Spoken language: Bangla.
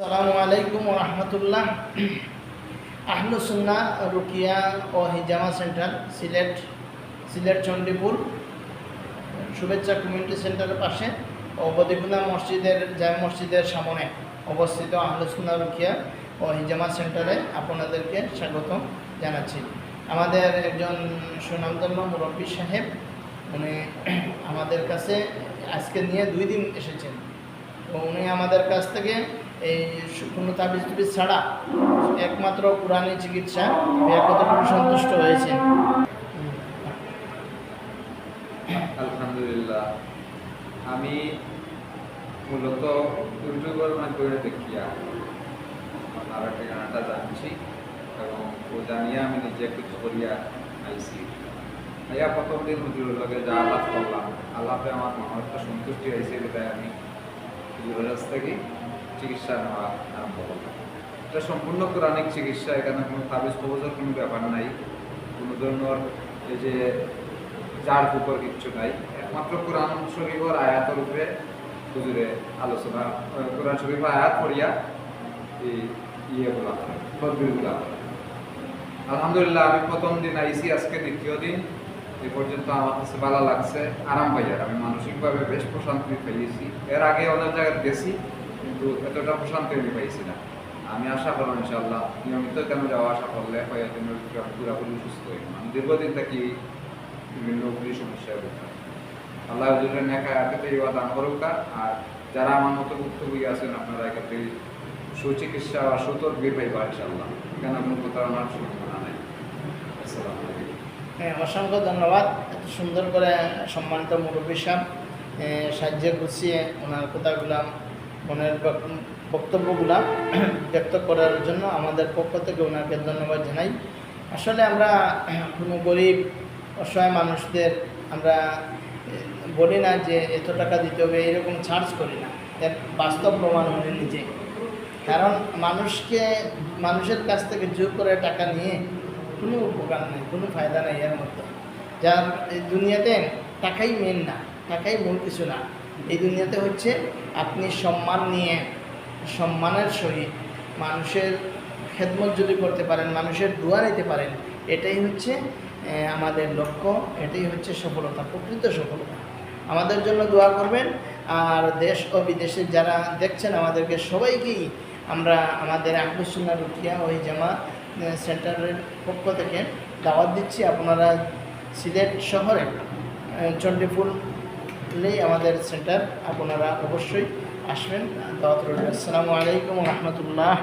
আসসালামু আলাইকুম ওয়া রাহমাতুল্লাহ। আহলুস সুন্নাহ রুকিয়া ও হিজামা সেন্টার সিলেট চণ্ডীপুর শুভেচ্ছা কমিউনিটি সেন্টারের পাশে ও বদিগুনা জামে মসজিদের সামনে অবস্থিত আহলুস সুন্নাহ রুকিয়া ও হিজামা সেন্টারে আপনাদেরকে স্বাগত জানাচ্ছি। আমাদের একজন সুনামধন্য মুরব্বী সাহেব উনি আমাদের কাছে আজকে নিয়ে 2 দিন এসেছেন। তো উনি আমাদের কাছ থেকে এই কোনো তাবিজ ছাড়া একমাত্র কোরআনী চিকিৎসা কতটুকু সন্তুষ্ট হয়েছে? আলহামদুলিল্লাহ, আমি মূলত ইউটিউবের মাধ্যমে দেখিয়া আপনার ঠিকানাটা জানছি এবং ও জানিয়ে আমি নিজে কিছু করিয়া আইসি। ভাইয়া প্রথম দিন হুজুরের লগে যা আলাপ করলাম, আলাপে আমার মনে একটা সন্তুষ্টি হয়েছে, যেটাই আমি হুজুরের কাছ থেকে চিকিৎসা নেওয়া আরম্ভ করলাম। এটা সম্পূর্ণ কোরআনিক চিকিৎসা, এখানে কোনো তাবিজ কবজের কোনো ব্যাপার নাই, কোনো ধরনের এই যে যার উপর কিচ্ছু নাই। একমাত্র কোরআন শরীফের আয়াতের উপরে হুজুরে আলোচনা, কোরআন শরীফের আয়াত পড়িয়া এই ইয়েগুলা তদবিরগুলা। আলহামদুলিল্লাহ, আমি প্রথম দিন আইসি, আজকে দ্বিতীয় দিন। এ পর্যন্ত আমার কাছে ভালো লাগছে, আরাম পাইয়ার। আমি মানসিকভাবে বেশ প্রশান্তি পাইয়েছি। এর আগে অনেক জায়গায় গেছি, কিন্তু এতটা প্রশান্তি আমি পাইছি না। আমি আশা করলাম ইনশাআল্লাহ নিয়মিত কেন যাওয়া আসা করলে কয়েকদিনের ভিতরে আমি পুরোপুরি সুস্থ হই। আমি দীর্ঘদিন থাকি বিভিন্ন সমস্যায় ভুগতাম। আল্লাহ হুজুরের নেকা একাতে দান করুক। আর যারা আমার মতো ভুক্তভোগী আছেন, আপনারা একাতে সুচিকিৎসা বা সুতদবির পাইবা ইনশাআল্লাহ। কেন কোনো প্রতারণার সম্ভাবনা নাই। আসসালামু আলাইকুম। অসংখ্য ধন্যবাদ। এত সুন্দর করে সম্মানিত মুরব্বী সাহেব সাহায্যে গুছিয়ে ওনার কথাগুলা, মনের বক্তব্যগুলা ব্যক্ত করার জন্য আমাদের পক্ষ থেকে ওনাকে ধন্যবাদ জানাই। আসলে আমরা কোনো গরিব অসহায় মানুষদের আমরা বলি না যে এত টাকা দিতে হবে, এরকম চার্জ করি না। এর বাস্তব প্রমাণ হলে নিজে, কারণ মানুষের কাছ থেকে জোর করে টাকা নিয়ে কোনো উপকার নেই, কোনো ফায়দা নেই এর মধ্যে। যার এই দুনিয়াতে টাকাই মেন না, টাকাই মূল কিছু না। এই দুনিয়াতে হচ্ছে আপনি সম্মান নিয়ে সম্মানের সহিত মানুষের খেদমত যদি করতে পারেন, মানুষের দোয়া নিতে পারেন, এটাই হচ্ছে আমাদের লক্ষ্য, এটাই হচ্ছে সফলতা, প্রকৃত সফলতা। আমাদের জন্য দোয়া করবেন। আর দেশ ও বিদেশে যারা দেখছেন আমাদেরকে সবাইকেই আমরা আমাদের আহলুস সুন্নাহ রুকিয়া ও হিজামা সেন্টারের পক্ষ থেকে দাওয়াত দিচ্ছি। আপনারা সিলেট শহরে চণ্ডীপুরেই আমাদের সেন্টার, আপনারা অবশ্যই আসবেন। দাওয়াত রইল। আসসালামু আলাইকুম ওয়া রাহমাতুল্লাহ।